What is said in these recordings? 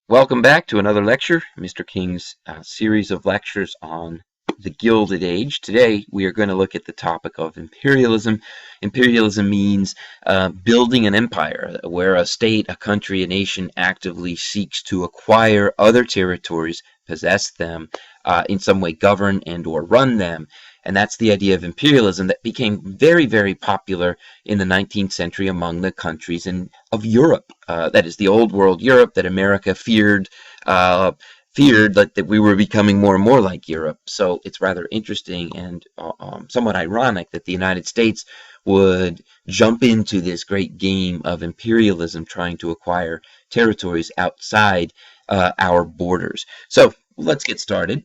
Welcome back to another lecture, Mr. King's series of lectures on the Gilded Age. Today we are going to look at the topic of imperialism. Imperialism means building an empire where a state, a country, a nation actively seeks to acquire other territories, possess them, in some way govern and or run them. And that's the idea of imperialism that became very, very popular in the 19th century among the countries of Europe. That is the old world Europe that America feared that we were becoming more and more like Europe. So it's rather interesting and somewhat ironic that the United States would jump into this great game of imperialism, trying to acquire territories outside our borders. So let's get started.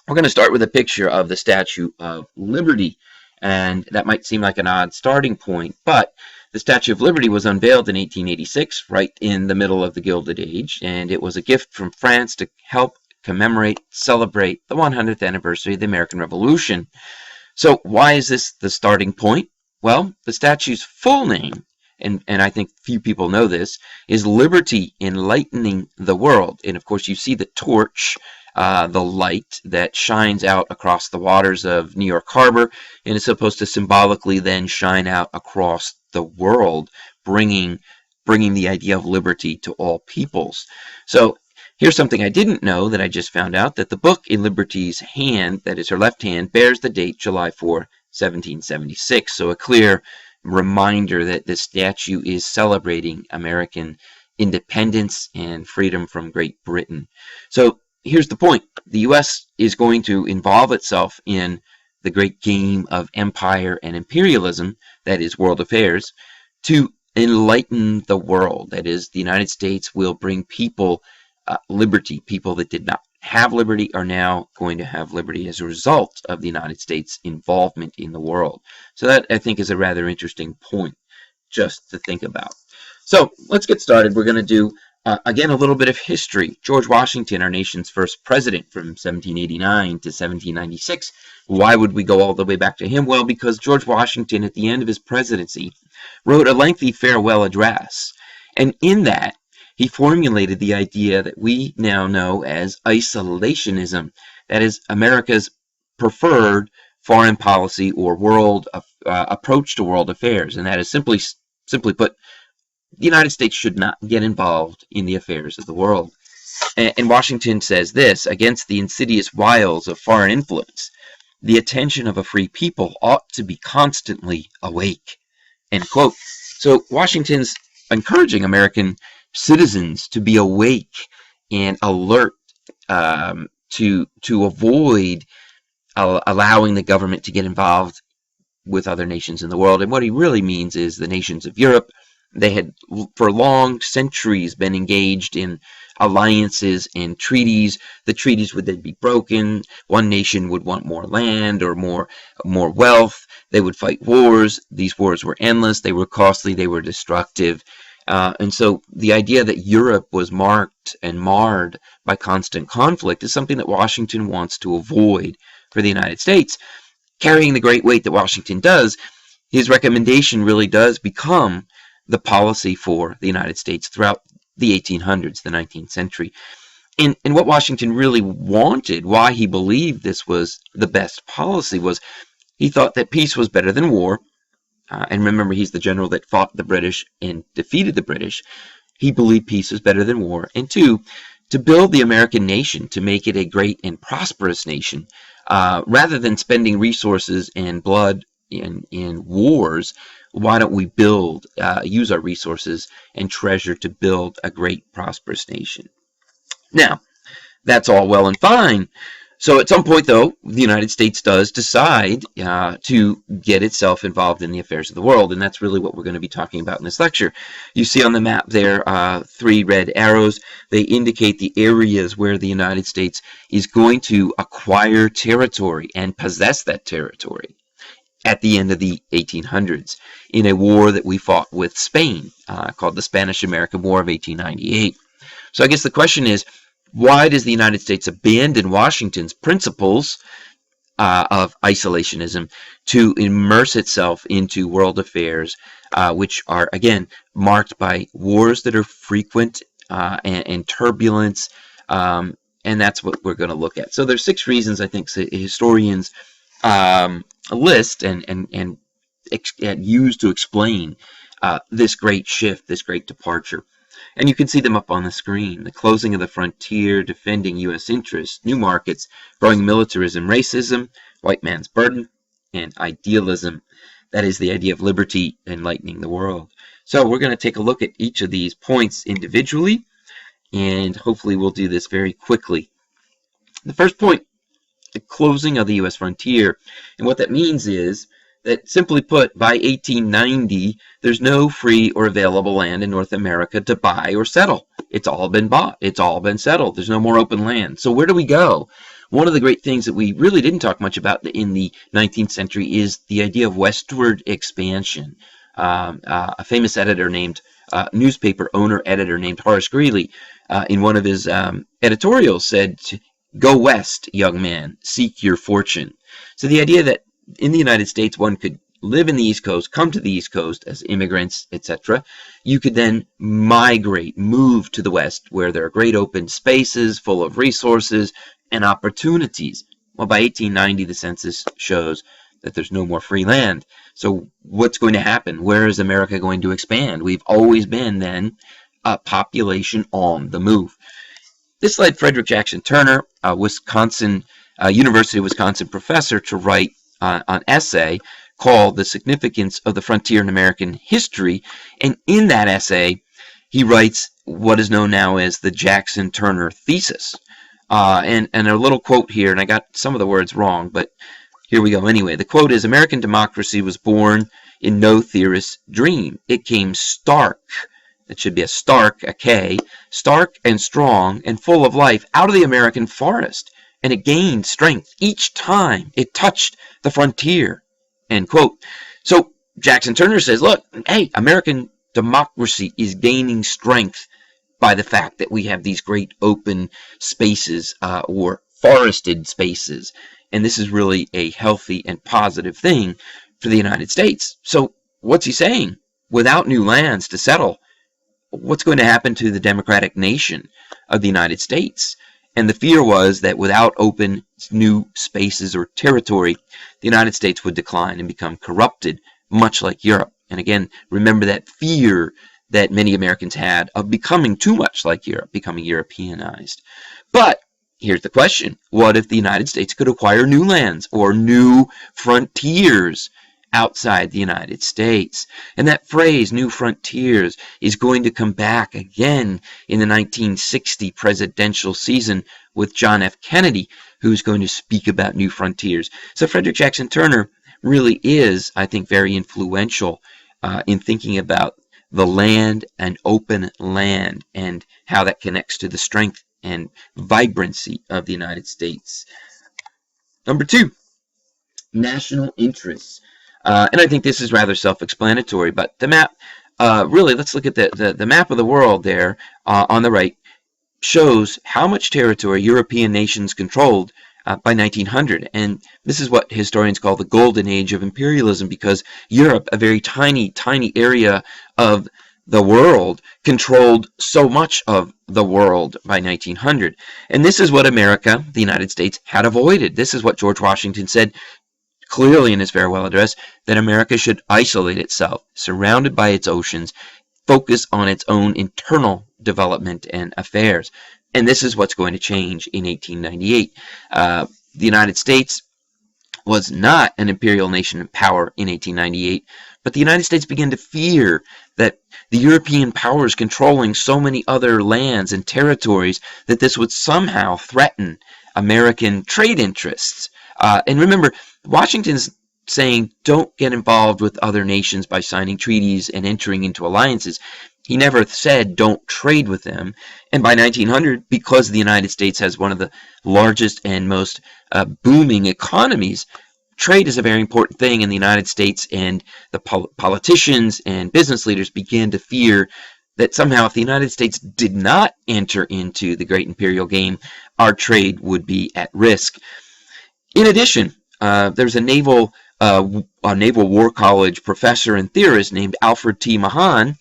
We're going to start with a picture of the Statue of Liberty, and that might seem like an odd starting point, but the Statue of Liberty was unveiled in 1886, right in the middle of the Gilded Age, and it was a gift from France to help celebrate the 100th anniversary of the American Revolution. So why is this the starting point? Well, the statue's full name, and I think few people know this, is Liberty Enlightening the World. And of course you see the torch, the light that shines out across the waters of New York Harbor, and is supposed to symbolically then shine out across the world, bringing the idea of liberty to all peoples. So here's something I didn't know that I just found out, that the book in Liberty's hand, that is her left hand, bears the date July 4, 1776. So a clear reminder that this statue is celebrating American independence and freedom from Great Britain. So here's the point. The U.S. is going to involve itself in the great game of empire and imperialism, that is world affairs, to enlighten the world. That is, the United States will bring people liberty. People that did not have liberty are now going to have liberty as a result of the United States' involvement in the world. So that, I think, is a rather interesting point just to think about. So let's get started. We're going to do again, a little bit of history. George Washington, our nation's first president from 1789 to 1796. Why would we go all the way back to him? Well, because George Washington, at the end of his presidency, wrote a lengthy farewell address. And in that, he formulated the idea that we now know as isolationism. That is America's preferred foreign policy or world approach to world affairs. And that is simply put, the United States should not get involved in the affairs of the world. And Washington says this: against the insidious wiles of foreign influence, the attention of a free people ought to be constantly awake. End quote. So Washington's encouraging American citizens to be awake and alert, to avoid allowing the government to get involved with other nations in the world. And what he really means is the nations of Europe. They had for long centuries been engaged in alliances and treaties. The treaties would then be broken. One nation would want more land or more wealth. They would fight wars. These wars were endless. They were costly. They were destructive. And so the idea that Europe was marked and marred by constant conflict is something that Washington wants to avoid for the United States. Carrying the great weight that Washington does, his recommendation really does become the policy for the United States throughout the 1800s, the 19th century. And what Washington really wanted, why he believed this was the best policy, was he thought that peace was better than war. And remember, he's the general that fought the British and defeated the British. He believed peace was better than war. And two, to build the American nation, to make it a great and prosperous nation, rather than spending resources and blood in wars, why don't we use our resources and treasure to build a great, prosperous nation? Now, that's all well and fine. So at some point, though, the United States does decide to get itself involved in the affairs of the world, and that's really what we're going to be talking about in this lecture. You see on the map there 3 red arrows. They indicate the areas where the United States is going to acquire territory and possess that territory at the end of the 1800s in a war that we fought with Spain, called the Spanish-American War of 1898. So I guess the question is, why does the United States abandon Washington's principles of isolationism to immerse itself into world affairs, which are, again, marked by wars that are frequent, and turbulence, and that's what we're going to look at. So there's 6 reasons I think historians list and use to explain this great shift, this great departure. And you can see them up on the screen. The closing of the frontier, defending U.S. interests, new markets, growing militarism, racism, white man's burden, and idealism. That is the idea of liberty enlightening the world. So we're going to take a look at each of these points individually, and hopefully we'll do this very quickly. The first point, the closing of the U.S. frontier. And what that means is that, simply put, by 1890, there's no free or available land in North America to buy or settle. It's all been bought. It's all been settled. There's no more open land. So where do we go? One of the great things that we really didn't talk much about in the 19th century is the idea of westward expansion. A famous newspaper owner-editor named Horace Greeley, in one of his editorials said, "Go west, young man, seek your fortune." So the idea that in the United States one could live in the East Coast, come to the East Coast as immigrants, etc. You could then migrate, move to the West, where there are great open spaces full of resources and opportunities. Well, by 1890, the census shows that there's no more free land. So what's going to happen? Where is America going to expand? We've always been, then, a population on the move. This led Frederick Jackson Turner, a University of Wisconsin professor, to write an essay called "The Significance of the Frontier in American History." And in that essay, he writes what is known now as the Jackson-Turner thesis. And a little quote here, and I got some of the words wrong, but here we go anyway. The quote is, "American democracy was born in no theorist's dream. It came stark," it should be a stark, a K, "stark and strong and full of life out of the American forest, and it gained strength each time it touched the frontier." End quote. So Jackson Turner says, look, hey, American democracy is gaining strength by the fact that we have these great open spaces or forested spaces. And this is really a healthy and positive thing for the United States. So what's he saying? Without new lands to settle, what's going to happen to the democratic nation of the United States? And the fear was that without open new spaces or territory, the United States would decline and become corrupted, much like Europe. And again, remember that fear that many Americans had of becoming too much like Europe, becoming Europeanized. But here's the question. What if the United States could acquire new lands or new frontiers outside the United States? And that phrase, new frontiers, is going to come back again in the 1960 presidential season with John F. Kennedy, who's going to speak about new frontiers. So Frederick Jackson Turner really is, I think, very influential in thinking about the land and open land and how that connects to the strength and vibrancy of the United States. Number 2, national interests. And I think this is rather self-explanatory, but the map, really, let's look at the map of the world there on the right, shows how much territory European nations controlled by 1900. And this is what historians call the golden age of imperialism, because Europe, a very tiny, tiny area of the world, controlled so much of the world by 1900. And this is what America, the United States, had avoided. This is what George Washington said clearly in his farewell address, that America should isolate itself, surrounded by its oceans, focus on its own internal development and affairs. And this is what's going to change in 1898. The United States was not an imperial nation in power in 1898, but the United States began to fear that the European powers controlling so many other lands and territories, that this would somehow threaten American trade interests. And remember, Washington's saying don't get involved with other nations by signing treaties and entering into alliances. He never said don't trade with them. And by 1900, because the United States has one of the largest and most booming economies, trade is a very important thing in the United States, and the politicians and business leaders began to fear that somehow if the United States did not enter into the great imperial game, our trade would be at risk. In addition, there's a Naval War College professor and theorist named Alfred T. Mahan,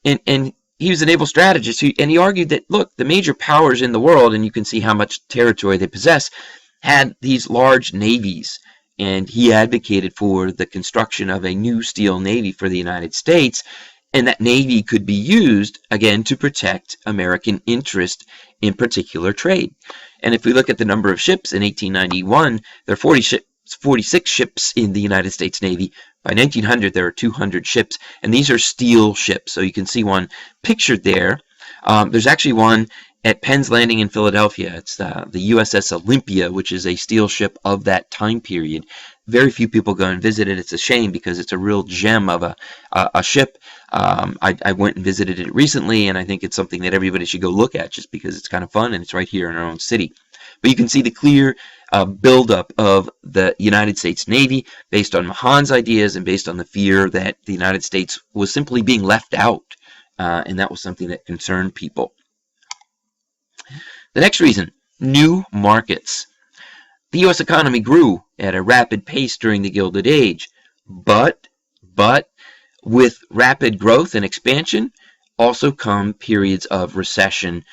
and he was a naval strategist, and he argued that, look, the major powers in the world, and you can see how much territory they possess, had these large navies. And he advocated for the construction of a new steel navy for the United States, and that navy could be used, again, to protect American interest in particular trade. And if we look at the number of ships in 1891, there are 46 ships in the United States Navy. By 1900, there are 200 ships, and these are steel ships. So you can see one pictured there. There's actually one at Penn's Landing in Philadelphia. It's the USS Olympia, which is a steel ship of that time period. Very few people go and visit it. It's a shame because it's a real gem of a ship. I went and visited it recently, and I think it's something that everybody should go look at just because it's kind of fun, and it's right here in our own city. But you can see the clear buildup of the United States Navy based on Mahan's ideas and based on the fear that the United States was simply being left out, and that was something that concerned people. The next reason, new markets. The U.S. economy grew at a rapid pace during the Gilded Age, but with rapid growth and expansion also come periods of recession,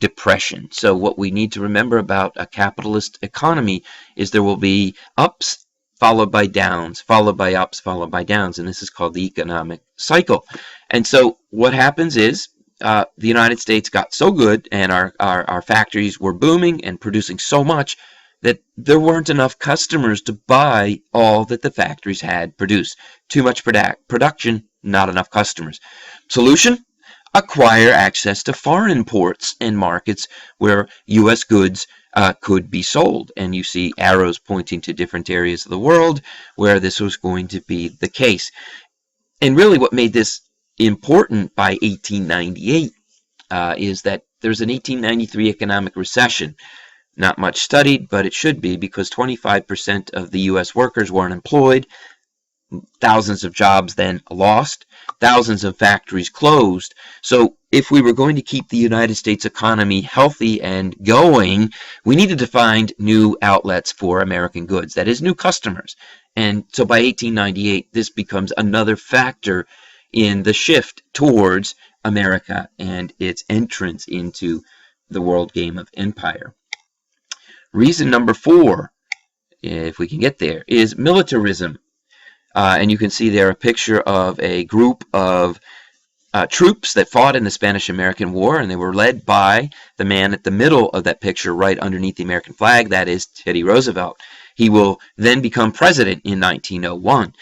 depression. So what we need to remember about a capitalist economy is there will be ups followed by downs, followed by ups, followed by downs, and this is called the economic cycle. And so what happens is the United States got so good, and our factories were booming and producing so much that there weren't enough customers to buy all that the factories had produced. Too much production, not enough customers. Solution? Acquire access to foreign ports and markets where U.S. goods could be sold. And you see arrows pointing to different areas of the world where this was going to be the case. And really what made this important by 1898 is that there's an 1893 economic recession. Not much studied, but it should be, because 25% of the U.S. workers were unemployed. Thousands of jobs then lost. Thousands of factories closed. So if we were going to keep the United States economy healthy and going, we needed to find new outlets for American goods, that is, new customers. And so by 1898, this becomes another factor in the shift towards America and its entrance into the world game of empire. Reason number 4, if we can get there, is militarism. And you can see there a picture of a group of troops that fought in the Spanish-American War, and they were led by the man at the middle of that picture right underneath the American flag, that is Teddy Roosevelt. He will then become president in 1901.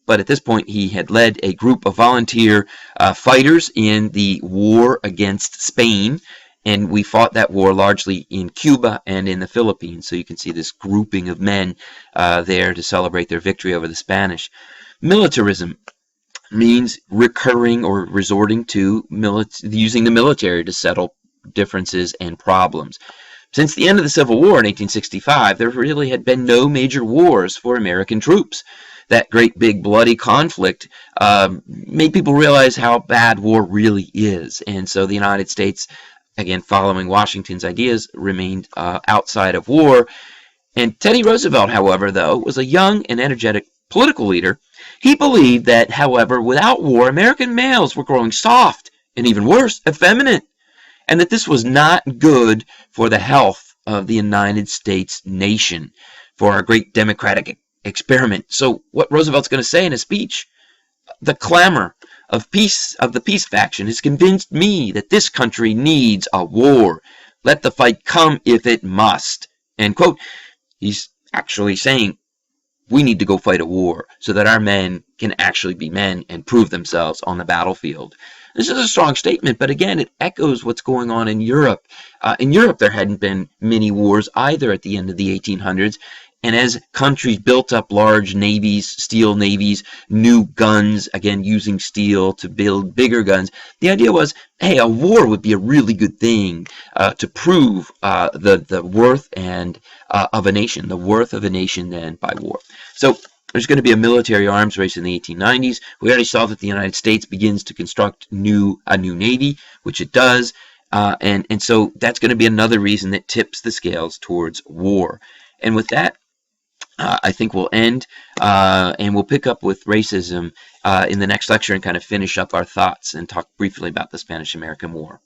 But at this point, he had led a group of volunteer fighters in the war against Spain, and we fought that war largely in Cuba and in the Philippines. So you can see this grouping of men there to celebrate their victory over the Spanish. Militarism means recurring or resorting to using the military to settle differences and problems. Since the end of the Civil War in 1865, there really had been no major wars for American troops. That great big bloody conflict made people realize how bad war really is. And so the United States, again, following Washington's ideas, remained outside of war. And Teddy Roosevelt, however, though, was a young and energetic political leader. He believed that, however, without war, American males were growing soft and, even worse, effeminate, and that this was not good for the health of the United States nation, for our great democratic experiment. So what Roosevelt's going to say in his speech, the clamor of the peace faction has convinced me that this country needs a war. Let the fight come if it must. End quote. He's actually saying we need to go fight a war so that our men can actually be men and prove themselves on the battlefield. This is a strong statement, but again, it echoes what's going on in Europe. In Europe, there hadn't been many wars either at the end of the 1800s. And as countries built up large navies, steel navies, new guns, again using steel to build bigger guns, the idea was, hey, a war would be a really good thing to prove the worth of a nation, the worth of a nation then by war. So there's going to be a military arms race in the 1890s. We already saw that the United States begins to construct a new navy, which it does, and so that's going to be another reason that tips the scales towards war. And with that, I think we'll end, and we'll pick up with racism in the next lecture and kind of finish up our thoughts and talk briefly about the Spanish-American War.